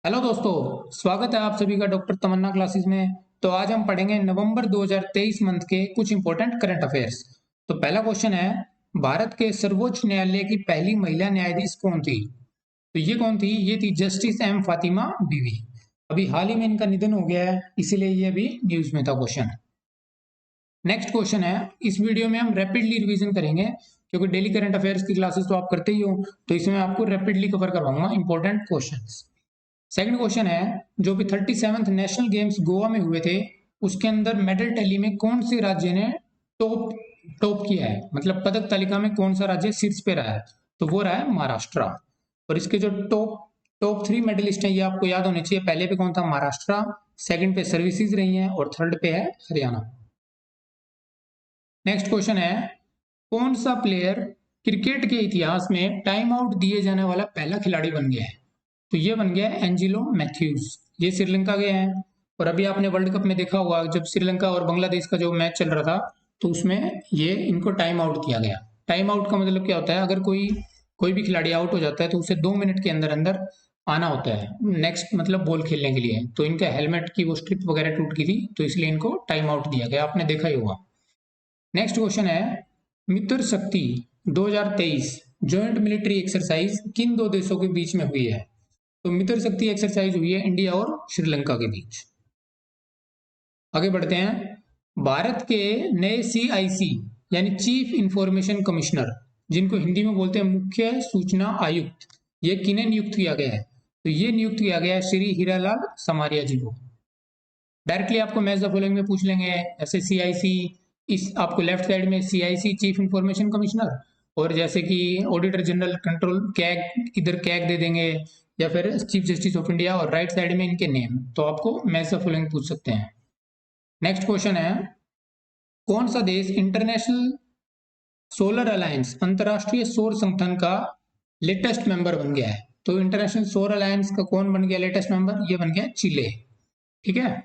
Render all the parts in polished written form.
Hello दोस्तों, स्वागत है आप सभी का डॉक्टर तमन्ना क्लासेस में। तो आज हम पढ़ेंगे नवंबर 2023 मंथ के कुछ इंपॉर्टेंट करंट अफेयर्स। तो पहला क्वेश्चन है, भारत के सर्वोच्च न्यायालय की पहली महिला न्यायाधीश कौन थी? तो ये कौन थी? ये थी जस्टिस एम फातिमा बीवी। अभी हाल ही में इनका निधन हो गया है, इसीलिए ये अभी न्यूज में था क्वेश्चन। नेक्स्ट क्वेश्चन है, इस वीडियो में हम रैपिडली रिवीजन करेंगे क्योंकि डेली करंट अफेयर्स की क्लासेस तो आप करते ही हो, तो इसमें आपको रैपिडली कवर करवाऊंगा इंपॉर्टेंट क्वेश्चंस। सेकंड क्वेश्चन है, जो भी 37th नेशनल गेम्स गोवा में हुए थे उसके अंदर मेडल टैली में कौन से राज्य ने टॉप टॉप किया है, मतलब पदक तालिका में कौन सा राज्य शीर्ष पे रहा है? तो वो रहा है महाराष्ट्र। और इसके जो टॉप टॉप 3 मेडलिस्ट हैं ये आपको याद होने चाहिए। पहले पे कौन था? महाराष्ट्र। सेकंड पे सर्विसेज रही हैं और थर्ड पे है हरियाणा। नेक्स्ट क्वेश्चन है, कौन सा प्लेयर क्रिकेट के इतिहास में टाइम आउट दिए जाने वाला पहला खिलाड़ी बन गया है? तो ये बन गया एंजिलो मैथ्यूज। ये श्रीलंका गए हैं और अभी आपने वर्ल्ड कप में देखा होगा जब श्रीलंका और बांग्लादेश का जो मैच चल रहा था तो उसमें ये इनको टाइम आउट किया गया। टाइम आउट का मतलब क्या होता है? अगर कोई कोई भी खिलाड़ी आउट हो जाता है तो उसे 2 मिनट के अंदर अंदर आना होता है नेक्स्ट, मतलब बॉल खेलने के लिए। तो इनका हेलमेट की वो स्ट्रिप वगैरह टूट गई थी तो इसलिए इनको टाइम आउट दिया गया, आपने देखा ही होगा। नेक्स्ट क्वेश्चन है, मित्र शक्ति 2023 ज्वाइंट मिलिट्री एक्सरसाइज किन दो देशों के बीच में हुई है? तो मित्र शक्ति एक्सरसाइज हुई है इंडिया और श्रीलंका के बीच। आगे बढ़ते हैं, भारत के नए सीआईसी यानी चीफ इंफॉर्मेशन कमिश्नर, जिनको हिंदी में बोलते हैं मुख्य सूचना आयुक्त, ये किन्हें नियुक्त किया गया है? तो ये नियुक्त किया गया है श्री हीरालाल समारिया जी को। डायरेक्टली आपको मैच द फॉलोइंग में पूछ लेंगे, ऐसे सीआईसी, इस आपको लेफ्ट साइड में सीआईसी चीफ इंफॉर्मेशन कमिश्नर, और जैसे कि ऑडिटर जनरल कंट्रोल कैग, इधर कैग दे देंगे, या फिर चीफ जस्टिस ऑफ इंडिया, और राइट साइड में इनके नेम। तो आपको मैच द फॉलोइंग पूछ सकते हैं। नेक्स्ट क्वेश्चन है, कौन सा देश इंटरनेशनल सोलर अलायंस अंतरराष्ट्रीय सौर संगठन का लेटेस्ट मेंबर बन गया है? तो इंटरनेशनल सौर अलायंस का कौन बन गया लेटेस्ट मेंबर? ये बन गया चिले। ठीक है,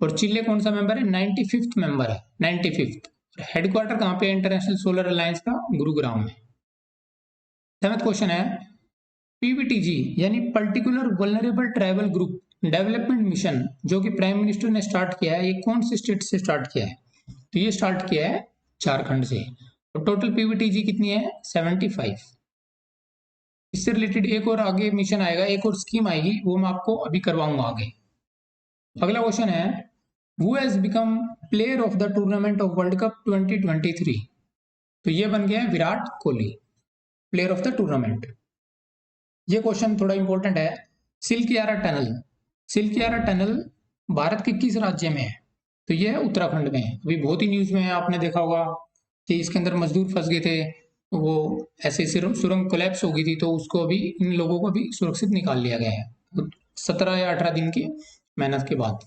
और चिल्ले कौन सा मेंबर है? 95th मेंबर है, 95th। हेडक्वार्टर कहाँ पे है इंटरनेशनल सोलर अलायंस का? गुरुग्राम में। सेवंथ क्वेश्चन है, पीवीटीजी यानी particular vulnerable tribal group development mission, जो कि प्राइम मिनिस्टर ने स्टार्ट किया है, ये कौन से स्टेट से स्टार्ट किया है? तो ये स्टार्ट किया है झारखंड से। तो टोटल पीवीटीजी कितनी है? 75। इससे रिलेटेड एक और आगे मिशन आएगा, एक और स्कीम आएगी, वो मैं आपको अभी करवाऊंगा आगे। अगला क्वेश्चन है, who has become player of the tournament of world cup 2023? तो ये बन गया है Virat Kohli, player of the tournament. ये क्वेश्चन थोड़ा इंपॉर्टेंट है, सिल्कियारा टनल, सिल्कियारा टनल भारत के किस राज्य में है? तो ये है उत्तराखंड में है। अभी बहुत ही न्यूज में है, आपने देखा होगा कि इसके अंदर मजदूर फंस गए थे, वो ऐसे सुरंग कोलैप्स हो गई थी, तो उसको अभी इन लोगों को भी सुरक्षित निकाल लिया गया है 17 या 18 दिन की मेहनत के बाद।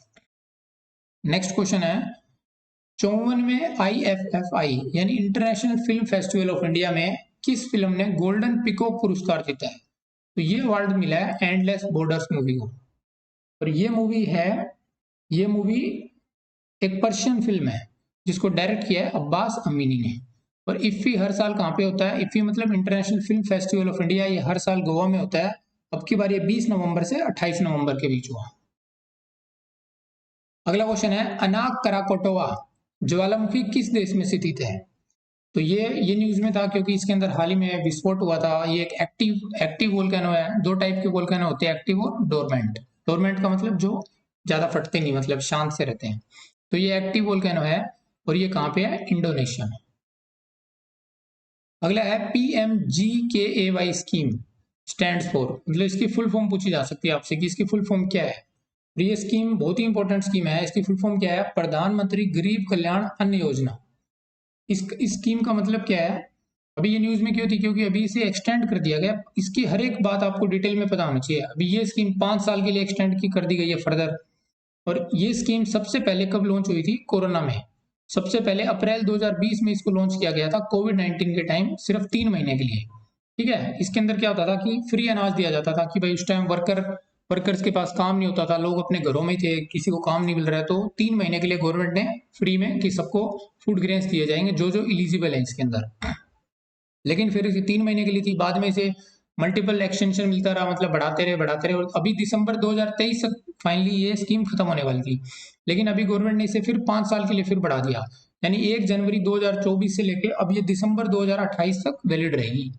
नेक्स्ट क्वेश्चन है, 54वें IFFI यानी international film festival of India में किस फिल्म ने गोल्डन पिकॉक पुरस्कार जीता है? तो ये अवार्ड मिला है एंडलेस बॉर्डर्स मूवी को। और ये मूवी एक पर्शियन फिल्म है जिसको डायरेक्ट किया है अब्बास अमीनी ने। और इफ्फी हर साल कहाँ पे होता है? इफ्फी मतलब international film festival of India, ये हर साल गोवा में होता है। अब की बार ये 20 नवंबर से 28 नवंबर के बीच हुआ। अगला क्वेश्चन है, अनाक कराकोटोवा ज्वालामुखी किस देश में स्थित है? तो ये न्यूज में था क्योंकि इसके अंदर हाल ही में विस्फोट हुआ था। ये एक एक्टिव एक्टिव वोल्केनो है। दो टाइप के वोल्केनो होते हैं, एक्टिव और डोरमेंट। डोरमेंट का मतलब जो ज्यादा फटते नहीं, मतलब शांत से रहते हैं। तो ये एक्टिव वोल्केनो है और ये कहाँ पे है? इंडोनेशिया में। अगला है, PMGKAY स्कीम स्टैंड्स फॉर, मतलब इसकी फुल फॉर्म पूछी जा सकती है आपसे कि इसकी फुल फॉर्म क्या है। ये स्कीम बहुत ही इंपॉर्टेंट स्कीम है। इसकी फुल फॉर्म क्या है? प्रधानमंत्री गरीब कल्याण अन्न योजना। इस स्कीम का मतलब क्या है? अभी ये न्यूज में क्यों थी? क्योंकि अभी इसे एक्सटेंड कर दिया गया। इसकी हर एक बात आपको डिटेल में पता होना चाहिए। अभी ये स्कीम 5 साल के लिए एक्सटेंड की कर दी गई है फर्दर। और ये स्कीम सबसे पहले कब लॉन्च हुई थी? कोरोना में। सबसे पहले अप्रैल 2020 में इसको लॉन्च किया गया था, कोविड-19 के टाइम, सिर्फ 3 महीने के लिए। ठीक है, इसके अंदर क्या होता था कि फ्री अनाज दिया जाता था कि भाई उस टाइम वर्कर्स के पास काम नहीं होता था, लोग अपने घरों में थे, किसी को काम नहीं मिल रहा है, तो 3 महीने के लिए गवर्नमेंट ने फ्री में कि सबको फूड ग्रेन्स दिए जाएंगे जो जो इलिजिबल है इसके अंदर। लेकिन फिर इसे 3 महीने के लिए थी, बाद में इसे मल्टीपल एक्सटेंशन मिलता रहा, मतलब बढ़ाते रहे और अभी दिसंबर 2023 तक फाइनली ये स्कीम खत्म होने वाली थी, लेकिन अभी गवर्नमेंट ने इसे फिर 5 साल के लिए फिर बढ़ा दिया, यानी 1 जनवरी 2024 से लेके अब ये दिसंबर 2028 तक वैलिड रहेगी।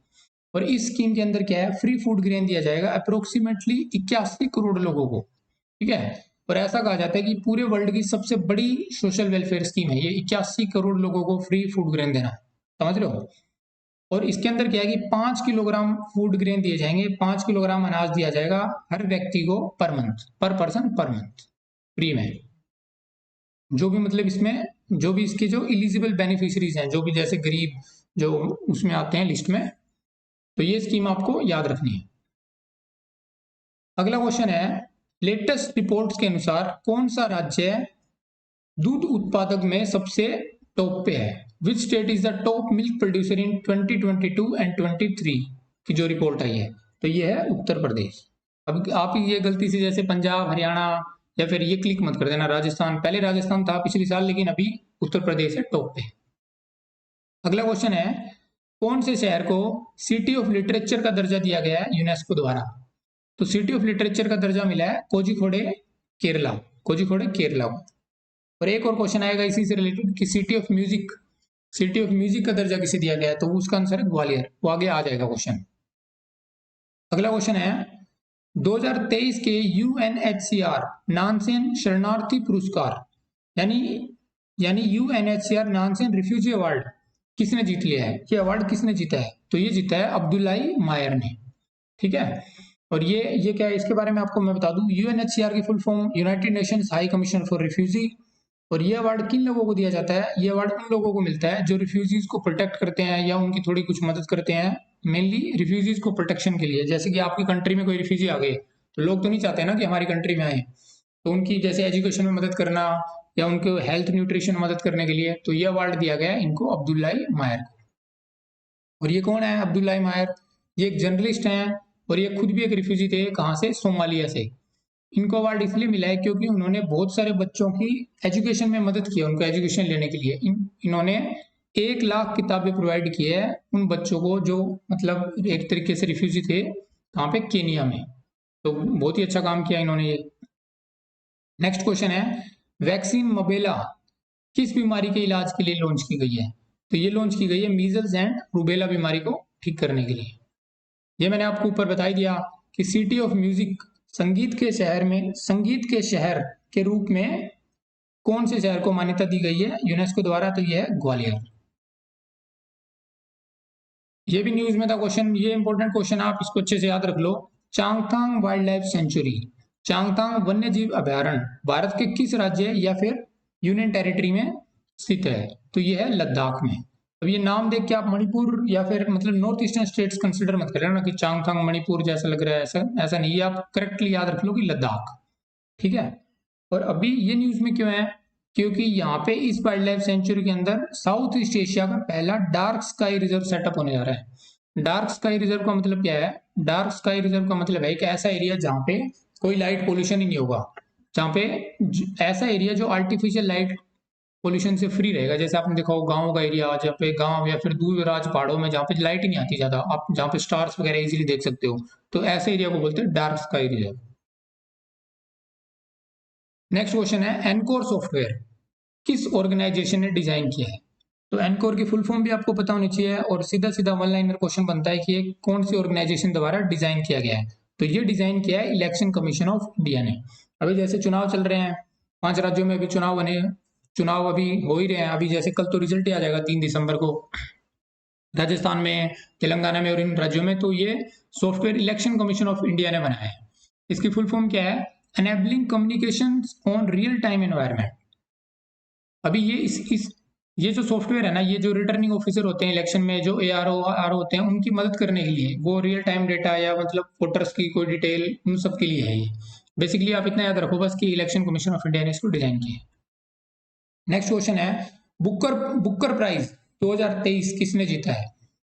और इस स्कीम के अंदर क्या है, फ्री फूड ग्रेन दिया जाएगा अप्रोक्सीमेटली 81 करोड़ लोगों को, ठीक है। और ऐसा कहा जाता है कि पूरे वर्ल्ड की सबसे बड़ी सोशल वेलफेयर स्कीम है ये, 81 करोड़ लोगों को फ्री फूड ग्रेन देना, समझ रहे हो। और इसके अंदर क्या है कि 5 किलोग्राम फूड ग्रेन दिए जाएंगे, 5 किलोग्राम अनाज दिया जाएगा हर व्यक्ति को पर मंथ, पर पर्सन पर मंथ, फ्री में। जो भी मतलब इसमें जो भी इसके जो इलिजिबल बेनिफिशरीज हैं, जो भी जैसे गरीब जो उसमें आते हैं लिस्ट में, तो ये स्कीम आपको याद रखनी है। अगला क्वेश्चन है, लेटेस्ट रिपोर्ट्स के अनुसार कौन सा राज्य दूध उत्पादक में सबसे टॉप पे है? Which state is the top milk producer in 2022 and 23 की जो रिपोर्ट आई है, तो ये है उत्तर प्रदेश। अब आप ये गलती से जैसे पंजाब, हरियाणा या फिर ये क्लिक मत कर देना राजस्थान, पहले राजस्थान था पिछले साल, लेकिन अभी उत्तर प्रदेश है टॉप पे। अगला क्वेश्चन है, कौन से शहर को सिटी ऑफ लिटरेचर का दर्जा दिया गया है यूनेस्को द्वारा? तो सिटी ऑफ लिटरेचर का दर्जा मिला है कोझिकोडे केरला, कोझिकोडे केरला को। और एक और क्वेश्चन आएगा इसी से रिलेटेड कि सिटी ऑफ म्यूजिक का दर्जा किसे दिया गया है, तो उसका आंसर है ग्वालियर, वो आगे आ जाएगा क्वेश्चन। अगला क्वेश्चन है, 2023 के यूएनएचसीआर नानसेन शरणार्थी पुरस्कार यानी यानी यूएनएचसीआर नानसेन रिफ्यूजी अवार्ड किसने जीत लिया है? ये अवार्ड किसने जीता है? तो ये जीता है अब्दुल्लाई मायर ने, ठीक है। और ये क्या है, इसके बारे में आपको मैं बता दूं, यूएनएचसीआर की full form United Nations high commission for refugee. और ये अवार्ड किन लोगों को दिया जाता है? ये अवार्ड उन लोगों को मिलता है जो रिफ्यूजीज को प्रोटेक्ट करते हैं या उनकी थोड़ी कुछ मदद करते हैं, मेनली रिफ्यूजीज को प्रोटेक्शन के लिए। जैसे कि आपकी कंट्री में कोई रिफ्यूजी आ गए, तो लोग तो नहीं चाहते ना कि हमारी कंट्री में आए, तो उनकी जैसे एजुकेशन में मदद करना या उनको हेल्थ न्यूट्रिशन मदद करने के लिए, तो ये अवार्ड दिया गया है इनको अब्दुल्लाई मायर को। और ये कौन है अब्दुल्लाई मायर? ये एक जर्नलिस्ट हैं और ये खुद भी एक रिफ्यूजी थे, कहाँ से? सोमालिया से। इनको अवार्ड इसलिए मिला है क्योंकि उन्होंने बहुत सारे बच्चों की एजुकेशन में मदद की है, उनको एजुकेशन लेने के लिए। इन्होंने 1 लाख किताबें प्रोवाइड की है उन बच्चों को जो मतलब एक तरीके से रिफ्यूजी थे, कहाँ पे? केनिया में। तो बहुत ही अच्छा काम किया इन्होंने ये। नेक्स्ट क्वेश्चन है, वैक्सीन मबेला किस बीमारी के इलाज के लिए लॉन्च की गई है? तो ये लॉन्च की गई है मीजल्स एंड रूबेला बीमारी को ठीक करने के लिए। ये मैंने आपको ऊपर बता ही दिया कि सिटी ऑफ म्यूजिक संगीत के शहर के रूप में कौन से शहर को मान्यता दी गई है यूनेस्को द्वारा? तो यह है ग्वालियर। ये भी न्यूज में था क्वेश्चन, ये इंपॉर्टेंट क्वेश्चन, आप इसको अच्छे से याद रख लो। Changthang wildlife sanctuary, Changthang वन्य जीव अभ्यारण्य भारत के किस राज्य या फिर यूनियन टेरिटरी में स्थित है? तो ये है लद्दाख में। अब ये नाम देख के आप मणिपुर या फिर मतलब नॉर्थ ईस्टर्न स्टेट्स कंसिडर मत कर ना कि चांगथांग मणिपुर जैसा लग रहा है, ऐसा ऐसा नहीं, ये आप करेक्टली याद रख लो कि लद्दाख, ठीक है। और अभी ये न्यूज में क्यों है? क्योंकि यहाँ पे इस वाइल्ड लाइफ सेंचुरी के अंदर साउथ ईस्ट एशिया का पहला डार्क स्काई रिजर्व सेटअप होने जा रहा है। डार्क स्काई रिजर्व का मतलब क्या है? डार्क स्काई रिजर्व का मतलब है एक ऐसा एरिया जहाँ पे कोई लाइट पोल्यूशन ही नहीं होगा, जहाँ पे ऐसा एरिया जो आर्टिफिशियल लाइट पोल्यूशन से फ्री रहेगा। जैसे आपने देखा हो गाँव का एरिया, जहाँ पे गाँव या फिर दूर दराज पहाड़ों में जहाँ पे लाइट ही नहीं आती ज्यादा, आप जहाँ पे स्टार्स वगैरह इजीली देख सकते हो, तो ऐसे एरिया को बोलते हैं dark sky reserve. Next question है, एनकोर सॉफ्टवेयर किस ऑर्गेनाइजेशन ने डिजाइन किया है? तो एनकोर की फुल फॉर्म भी आपको पता होनी चाहिए और सीधा सीधा वन लाइनर क्वेश्चन बनता है कि ये कौन सी ऑर्गेनाइजेशन द्वारा डिजाइन किया गया है? तो ये डिजाइन किया है इलेक्शन कमीशन ऑफ इंडिया ने। अभी जैसे चुनाव चल रहे हैं 5 राज्यों में, अभी चुनाव बने, चुनाव अभी हो ही रहे हैं, अभी जैसे कल तो रिजल्ट ही आ जाएगा 3 दिसंबर को, राजस्थान में, तेलंगाना में और इन राज्यों में। तो ये software election commission of India ने बनाया है। इसकी फुल फॉर्म क्या है? Enabling communication on real time environment. अभी ये जो सॉफ्टवेयर है ना, ये जो रिटर्निंग ऑफिसर होते हैं इलेक्शन में, जो आर होते हैं, उनकी मदद करने के लिए, वो रियल टाइम डेटा या मतलब वोटर्स की कोई डिटेल उन सब के लिए है ये। बेसिकली आप इतना याद रखो बस कि इलेक्शन कमीशन ऑफ इंडिया ने इसको डिजाइन किया है। नेक्स्ट क्वेश्चन है, बुकर प्राइज 2023 किसने जीता है?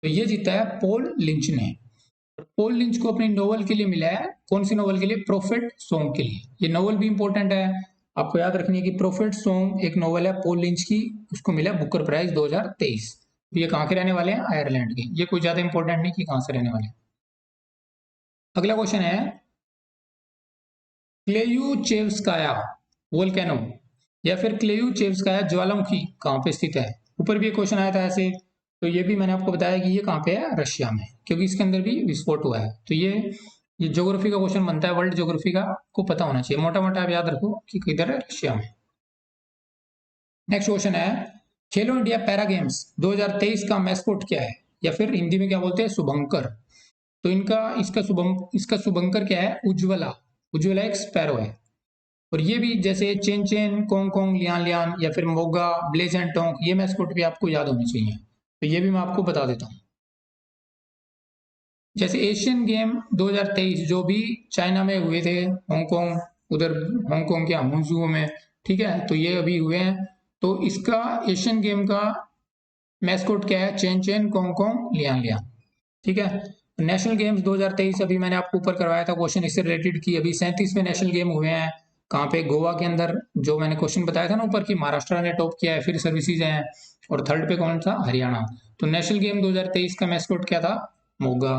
तो ये जीता है पॉल लिंच ने। पॉल लिंच को अपनी नोवेल के लिए मिला है, कौन सी नोवेल के लिए? प्रोफेट सॉन्ग के लिए। ये नोवेल भी इंपॉर्टेंट है, आपको याद रखनी है कि प्रोफेट सॉन्ग एक नोवेल है पॉल लिंच की, उसको मिला बुकर प्राइज 2023। ये कहाँ के रहने वाले हैं? आयरलैंड के। ये कोई ज्यादा इंपॉर्टेंट नहीं कि कहाँ से रहने वाले हैं। अगला क्वेश्चन है क्लेयूचेवस्काया वोल्केनो या फिर क्लेयूचेवस्काया ज्वालामुखी कहाँ पे स्थित है। ऊपर भी एक क्वेश्चन आया था ऐसे, तो ये भी मैंने आपको बताया कि ये कहाँ पे है, रशिया में, क्योंकि इसके अंदर भी विस्फोट हुआ है। तो ये ज्योग्राफी का क्वेश्चन बनता है, वर्ल्ड ज्योग्राफी का को पता होना चाहिए, मोटा मोटा आप याद रखो कि किधर है, रशिया में। नेक्स्ट क्वेश्चन है खेलो इंडिया पैरा गेम्स 2023 का मैस्कोट क्या है, या फिर हिंदी में क्या बोलते हैं, शुभंकर। तो इसका शुभंकर क्या है, उज्ज्वला। उज्ज्वला एक स्पैरो है। और ये भी जैसे chain chain, Kong Kong, Lian Lian या फिर मोगा, ब्लेज एंड टोंग, ये मैस्कोट भी आपको याद होने चाहिए। तो ये भी मैं आपको बता देता हूँ। जैसे एशियन गेम 2023 जो भी चाइना में हुए थे, हांगकांग, उधर हांगकांग के हुंजू में, ठीक है, तो ये अभी हुए हैं। तो इसका एशियन गेम का मैस्कोट क्या है, chain chain, Kong Kong, Lian Lian, ठीक है। नेशनल गेम्स 2023 अभी मैंने आपको ऊपर करवाया था क्वेश्चन इससे रिलेटेड की, अभी 37वें नेशनल गेम हुए हैं। कहाँ पे, गोवा के अंदर, जो मैंने क्वेश्चन बताया था ना ऊपर की महाराष्ट्र ने टॉप किया है, फिर सर्विसेज हैं, और थर्ड पे कौन था, हरियाणा। तो नेशनल गेम 2023 का मैस्कोट क्या था, मोगा।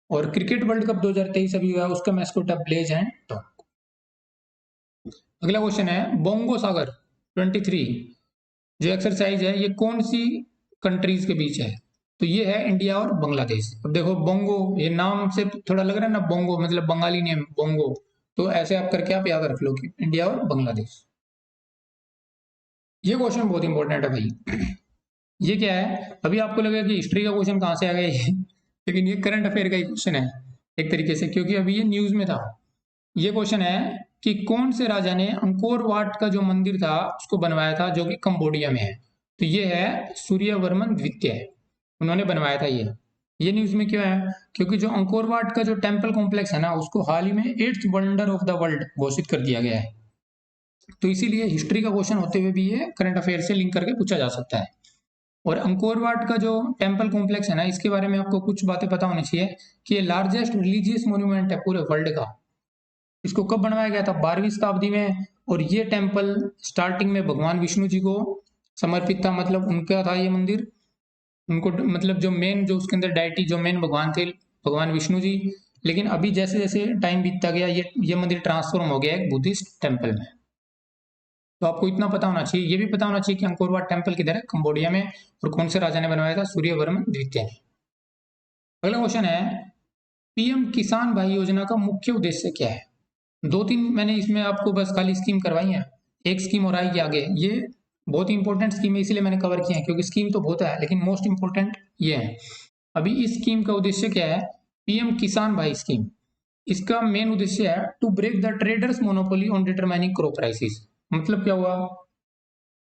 और क्रिकेट वर्ल्ड कप 2023 अभी हुआ, उसका मैस्कोट है ब्लेज एंड टॉप। अगला क्वेश्चन है बोंगो सागर 23 जो एक्सरसाइज है, ये कौन सी कंट्रीज के बीच है। तो ये है इंडिया और बांग्लादेश। अब देखो बोंगो, ये नाम से थोड़ा लग रहा है ना, बोंगो मतलब बंगाली नेम बोंगो, तो ऐसे आप करके आप याद रख लो कि इंडिया और बांग्लादेश। ये क्वेश्चन बहुत इंपॉर्टेंट है भाई। ये क्या है, अभी आपको लगेगा कि हिस्ट्री का क्वेश्चन कहाँ से आ गया ये, लेकिन ये करंट अफेयर का ही क्वेश्चन है एक तरीके से, क्योंकि अभी ये न्यूज में था। ये क्वेश्चन है कि कौन से राजा ने अंकोर वाट का जो मंदिर था उसको बनवाया था, जो कि कंबोडिया में है। तो ये है सूर्यवर्मन द्वितीय, उन्होंने बनवाया था ये न्यूज में क्यों है, क्योंकि जो अंकोर वाट का जो टेम्पल कॉम्प्लेक्स है ना, उसको हाल ही में 8th wonder of the world घोषित कर दिया गया है। तो इसीलिए हिस्ट्री का क्वेश्चन होते हुए भी ये करंट अफेयर से लिंक करके पूछा जा सकता है। और अंकोर वाट का जो टेम्पल कॉम्प्लेक्स है ना, इसके बारे में आपको कुछ बातें पता होनी चाहिए कि ये लार्जेस्ट रिलीजियस मोन्यूमेंट है पूरे वर्ल्ड का। इसको कब बनवाया गया था, 12वीं शताब्दी में। और ये टेम्पल स्टार्टिंग में भगवान विष्णु जी को समर्पित था, मतलब उनका था ये मंदिर, उनको मतलब जो मेन, जो उसके अंदर डायटी, जो मेन भगवान थे, भगवान विष्णु जी। लेकिन अभी जैसे जैसे टाइम बीतता गया, ये मंदिर ट्रांसफॉर्म हो गया एक बुद्धिस्ट टेम्पल में। तो आपको इतना पता होना चाहिए, ये भी पता होना चाहिए कि अंकोर वाट टेम्पल किधर है, कंबोडिया में, और कौन से राजा ने बनवाया था, सूर्यवर्मन द्वितीय ने। अगला क्वेश्चन है पीएम किसान भाई योजना का मुख्य उद्देश्य क्या है। दो तीन मैंने इसमें आपको बस खाली स्कीम करवाई है, एक स्कीम और आएगी आगे, ये बहुत इंपॉर्टेंट स्कीम है इसलिए मैंने कवर किया है, क्योंकि स्कीम तो बहुत है लेकिन मोस्ट इंपॉर्टेंट ये है। अभी इस स्कीम का उद्देश्य क्या है, पीएम किसान भाई स्कीम, इसका मेन उद्देश्य है to break the traders monopoly on determining crop prices. मतलब क्या हुआ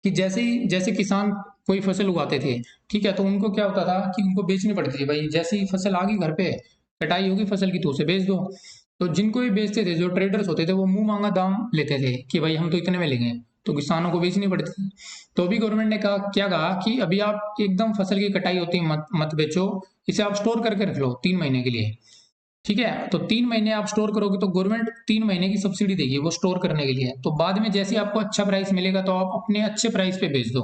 कि जैसे किसान कोई फसल उगाते थे, ठीक है, तो उनको क्या होता था कि उनको बेचनी पड़ती थी, भाई जैसे ही फसल आ गई घर पे, कटाई होगी फसल की, तो उसे बेच दो। तो जिनको ये बेचते थे, जो ट्रेडर्स होते थे, वो मुंह मांगा दाम लेते थे कि भाई हम तो इतने में लेंगे, तो किसानों को बेचनी पड़ती थी। तो अभी गवर्नमेंट ने कहा कि अभी आप एकदम फसल की कटाई होती है मत बेचो, इसे आप स्टोर करके रख लो 3 महीने के लिए, ठीक है। तो 3 महीने आप स्टोर करोगे तो गवर्नमेंट 3 महीने की सब्सिडी देगी वो स्टोर करने के लिए। तो बाद में जैसे आपको अच्छा प्राइस मिलेगा तो आप अपने अच्छे प्राइस पे बेच दो।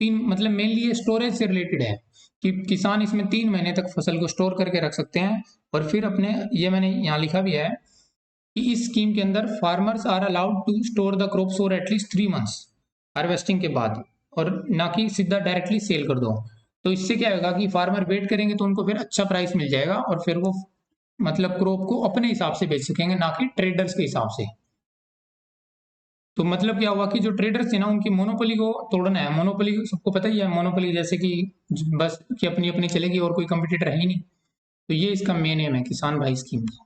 तीन मतलब मेनली ये स्टोरेज से रिलेटेड है कि किसान इसमें 3 महीने तक फसल को स्टोर करके रख सकते हैं। और फिर अपने, ये मैंने यहाँ लिखा भी है कि इस स्कीम के अंदर farmers are allowed to store the crops for at least 3 months harvesting के बाद, और ना कि सीधा डायरेक्टली सेल कर दो। तो इससे क्या होगा कि फार्मर वेट करेंगे तो उनको फिर अच्छा प्राइस मिल जाएगा, और फिर वो मतलब क्रॉप को अपने हिसाब से बेच सकेंगे, ना कि ट्रेडर्स के हिसाब से। तो मतलब क्या हुआ कि जो ट्रेडर्स थे ना, उनकी मोनोपोली को तोड़ना है। मोनोपोली सबको पता ही है, मोनोपोली जैसे कि बस कि अपनी अपनी चलेगी और कोई कंपटीटर है ही नहीं। तो ये इसका मेन एम है किसान भाई स्कीम का।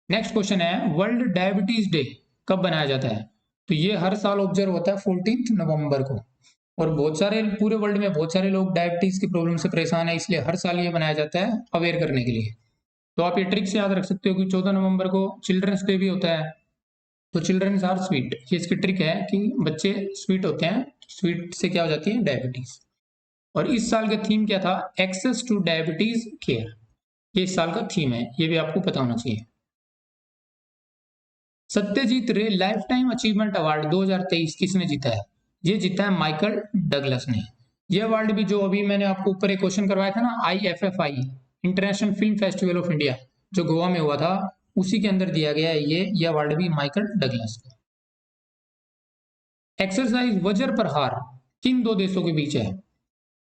नेक्स्ट क्वेश्चन है वर्ल्ड डायबिटीज डे कब बनाया जाता है। तो ये हर साल ऑब्जर्व होता है 14 नवंबर को। और बहुत सारे पूरे वर्ल्ड में बहुत सारे लोग डायबिटीज की प्रॉब्लम से परेशान है, इसलिए हर साल ये बनाया जाता है अवेयर करने के लिए। तो आप ये ट्रिक से याद रख सकते हो कि 14 नवंबर को चिल्ड्रंस डे भी होता है। तो चिल्ड्रंस आर स्वीट, ये इसकी ट्रिक है कि बच्चे स्वीट होते हैं, स्वीट से क्या हो जाती है, डायबिटीज। और इस साल का थीम क्या था, एक्सेस टू डायबिटीज केयर, ये इस साल का थीम है, ये भी आपको पता होना चाहिए। सत्यजीत रे लाइफ टाइम अचीवमेंट अवार्ड 2023 किसने जीता है। ये जीता है माइकल डगलस ने। ये अवार्ड भी, जो अभी मैंने आपको ऊपर एक क्वेश्चन करवाया था ना, IFFI international film festival of India जो गोवा में हुआ था उसी के अंदर दिया गया है ये अवार्ड भी माइकल डगलस को। एक्सरसाइज वज्र प्रहार किन दो देशों के बीच है?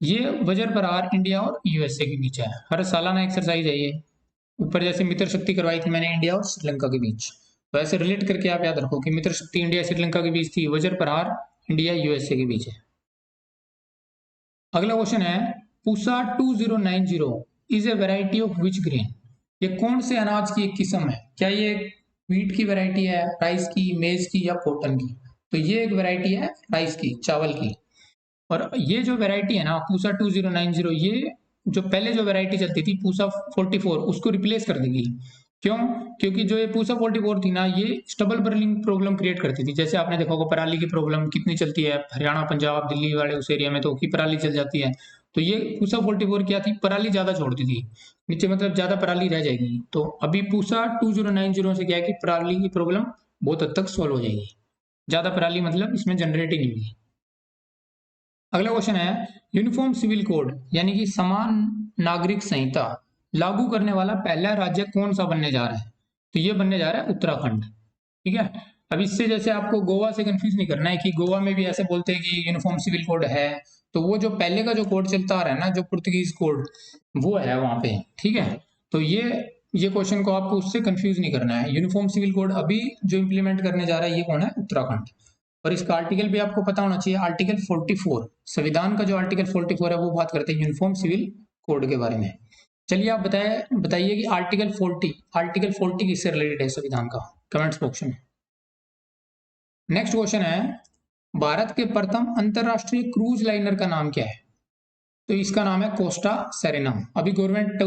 ये वज्र प्रहार इंडिया और यूएसए के बीच है। हर सालाना एक्सरसाइज है ये। ऊपर जैसे मित्र शक्ति करवाई थी मैंने इंडिया और श्रीलंका के बीच, तो ऐसे रिलेट करके आप याद रखो कि मित्र शक्ति इंडिया श्रीलंका के बीच थी, वज्र प्रहार इंडिया यूएसए के बीच है। अगला क्वेश्चन है Pusa 2090 is a variety of which grain? ये कौन से अनाज की एक किस्म है? क्या ये व्हीट की वैरायटी है, राइस की, मेज की या कॉटन की? तो ये एक वैरायटी है राइस की, चावल की। और ये जो वैरायटी है ना पूसा 2090, ये जो पहले जो वैरायटी चलती थी पूसा 44 उसको रिप्लेस कर देगी। क्यों? क्योंकि जो ये पूसा 44 थी ना ये स्टबल बर्निंग प्रॉब्लम क्रिएट करती थी। जैसे आपने देखा होगा पराली की प्रॉब्लम कितनी चलती है हरियाणा, पंजाब, दिल्ली वाले उस एरिया में, तो की पराली चल जाती है। तो ये पूसा 44 क्या थी, पराली ज्यादा छोड़ती थी नीचे, मतलब ज्यादा पराली रह जाएगी। तो अभी पूसा 2090 से क्या है कि पराली की प्रॉब्लम बहुत हद तक सोल्व हो जाएगी। ज्यादा पराली मतलब इसमें जनरेट ही नहीं होगी। अगला क्वेश्चन है यूनिफॉर्म सिविल कोड यानी कि समान नागरिक संहिता लागू करने वाला पहला राज्य कौन सा बनने जा रहा है? तो ये बनने जा रहा है उत्तराखंड। ठीक है, अब इससे जैसे आपको गोवा से कंफ्यूज नहीं करना है कि गोवा में भी ऐसे बोलते हैं कि यूनिफॉर्म सिविल कोड है, तो वो जो पहले का जो कोड चलता आ रहा है ना, जो पुर्तगीज कोड, वो है वहां पे। ठीक है, तो ये क्वेश्चन को आपको उससे कंफ्यूज नहीं करना है। यूनिफॉर्म सिविल कोड अभी जो इंप्लीमेंट करने जा रहा है ये कौन है? उत्तराखंड। और इसका आर्टिकल भी आपको पता होना चाहिए, आर्टिकल 44 संविधान का जो आर्टिकल 44 है वो बात करते हैं यूनिफॉर्म सिविल कोड के बारे में। चलिए आप बताइए कि आर्टिकल 40 किससे रिलेटेड है संविधान का, कमेंट्स बॉक्स में। नेक्स्ट क्वेश्चन है भारत के प्रथम अंतरराष्ट्रीय क्रूज लाइनर का नाम क्या है? तो इसका नाम है कोस्टा सेरेना। अभी गवर्नमेंट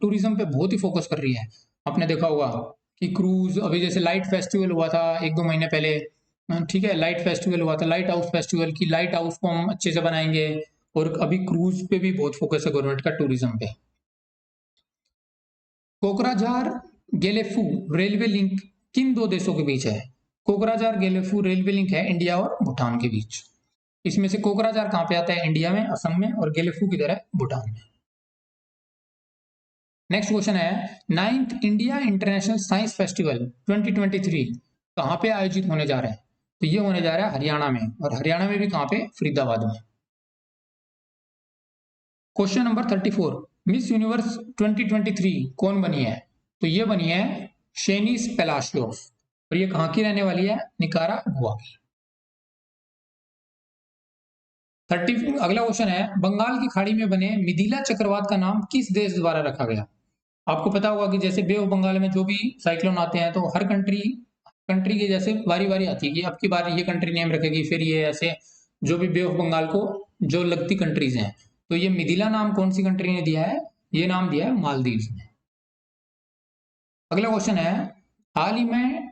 टूरिज्म पे बहुत ही फोकस कर रही है। आपने देखा होगा कि क्रूज, अभी जैसे लाइट फेस्टिवल हुआ था 1-2 महीने पहले, ठीक है, लाइट फेस्टिवल हुआ था, लाइट हाउस फेस्टिवल की लाइट हाउस को हम अच्छे से बनाएंगे। और अभी क्रूज पे भी बहुत फोकस है गवर्नमेंट का टूरिज्म पे। कोकराझार गेलेफू रेलवे लिंक किन दो देशों के बीच है? कोकराझार गेलेफू रेलवे लिंक है इंडिया और भूटान के बीच। इसमें से कोकराझार कहां पे आता है? इंडिया में, असम में, और गेलेफू किधर है? भूटान में। नेक्स्ट क्वेश्चन है 9th India international science festival 2023 कहां पे आयोजित होने जा रहा है? तो ये होने जा रहा है हरियाणा में, और हरियाणा में भी कहां पे? फरीदाबाद में। क्वेश्चन नंबर 34 मिस यूनिवर्स 2023 कौन बनी है? तो ये बनी है शेनिस पेलाशियोस, और ये कहां की रहने वाली है? निकारागुआ की। 30 अगला क्वेश्चन है बंगाल की खाड़ी में बने मिथिला चक्रवात का नाम किस देश द्वारा रखा गया? आपको पता होगा कि जैसे बे ऑफ बंगाल में जो भी साइक्लोन आते हैं तो हर कंट्री के जैसे बारी बारी आती है कि अब की बार ये कंट्री नेम रखेगी, फिर ये ऐसे जो भी बे ऑफ बंगाल को जो लगती कंट्रीज हैं। तो ये मिथिला नाम कौन सी कंट्री ने दिया है? ये नाम दिया है मालदीव्स ने। अगला क्वेश्चन है हाल ही में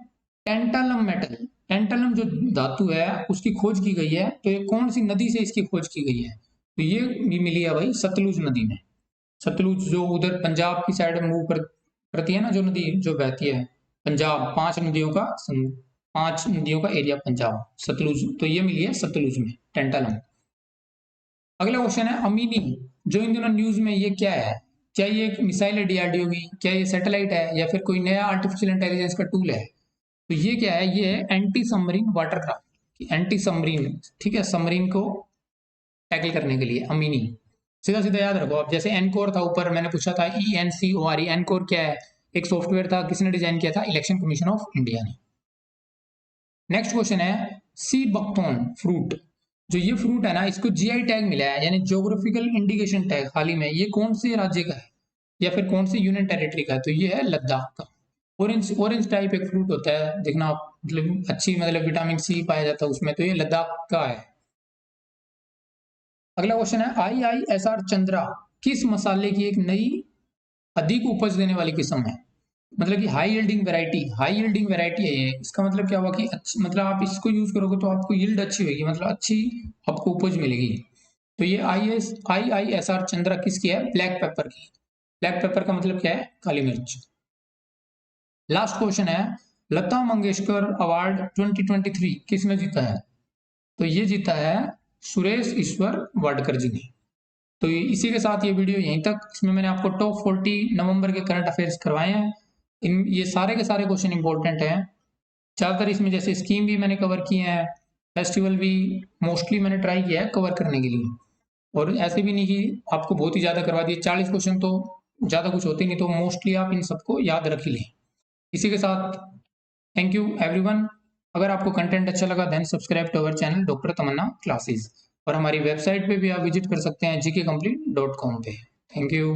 टेंटालम जो धातु है उसकी खोज की गई है, तो ये कौन सी नदी से इसकी खोज की गई है? तो ये भी मिली है भाई सतलुज नदी में। सतलुज जो उधर पंजाब की साइड मूव करती है ना, जो नदी जो बहती है पंजाब, 5 नदियों का एरिया पंजाब, सतलुज, तो ये मिली है सतलुज में टेंटालम। अगला क्वेश्चन है अमीनी जो इन दिनों न्यूज में, ये क्या है? क्या ये एक मिसाइल है डीआरडीओ की? क्या ये सैटेलाइट है या फिर कोई नया आर्टिफिशियल इंटेलिजेंस का टूल है? तो ये क्या है? ये है anti submarine watercraft, anti submarine, ठीक है, सबमरीन को टैकल करने के लिए अमीनी। सीधा सीधा याद रखो आप, जैसे एनकोर था ऊपर मैंने पूछा था ENCORE, एनकोर क्या है? एक सॉफ्टवेयर था, किसने डिजाइन किया था? इलेक्शन कमीशन ऑफ इंडिया ने। नेक्स्ट क्वेश्चन है सी बकथॉर्न फ्रूट, जो ये फ्रूट है ना इसको जीआई टैग मिला है यानी ज्योग्राफिकल इंडिकेशन टैग हाल ही में, ये कौन से राज्य का है या फिर कौन से यूनियन टेरिटरी का है? तो ये है लद्दाख का। ऑरेंज टाइप एक फ्रूट होता है, देखना आप, मतलब अच्छी, मतलब विटामिन सी पाया जाता है उसमें, तो ये लद्दाख का है। अगला क्वेश्चन है IISR चंद्रा किस मसाले की एक नई अधिक उपज देने वाली किस्म है? मतलब कि हाई यील्डिंग वैरायटी है ये। इसका मतलब क्या हुआ कि मतलब आप इसको यूज करोगे तो आपको यील्ड अच्छी होगी, मतलब अच्छी आपको उपज मिलेगी। तो ये IISR चंद्रा किसकी है? ब्लैक पेपर की। ब्लैक पेपर का मतलब क्या है? काली मिर्च। लास्ट क्वेश्चन है लता मंगेशकर अवार्ड 2023 किसने जीता है? तो ये जीता है सुरेश ईश्वर वाडकर जी ने। तो इसी के साथ ये वीडियो यहीं तक। इसमें मैंने आपको टॉप 40 नवंबर के करंट अफेयर्स करवाए हैं। इन ये सारे के सारे क्वेश्चन इंपॉर्टेंट हैं ज़्यादातर। इसमें जैसे स्कीम भी मैंने कवर किए हैं, फेस्टिवल भी मोस्टली मैंने ट्राई किया है कवर करने के लिए। और ऐसे भी नहीं कि आपको बहुत ही ज़्यादा करवा दिए, 40 क्वेश्चन तो ज़्यादा कुछ होते नहीं, तो मोस्टली आप इन सबको याद रख ही लें। इसी के साथ थैंक यू एवरीवन। अगर आपको कंटेंट अच्छा लगा then subscribe to our channel doctor Tamanna classes, और हमारी वेबसाइट पे भी आप विजिट कर सकते हैं gkcomplete.com पे। Thank you.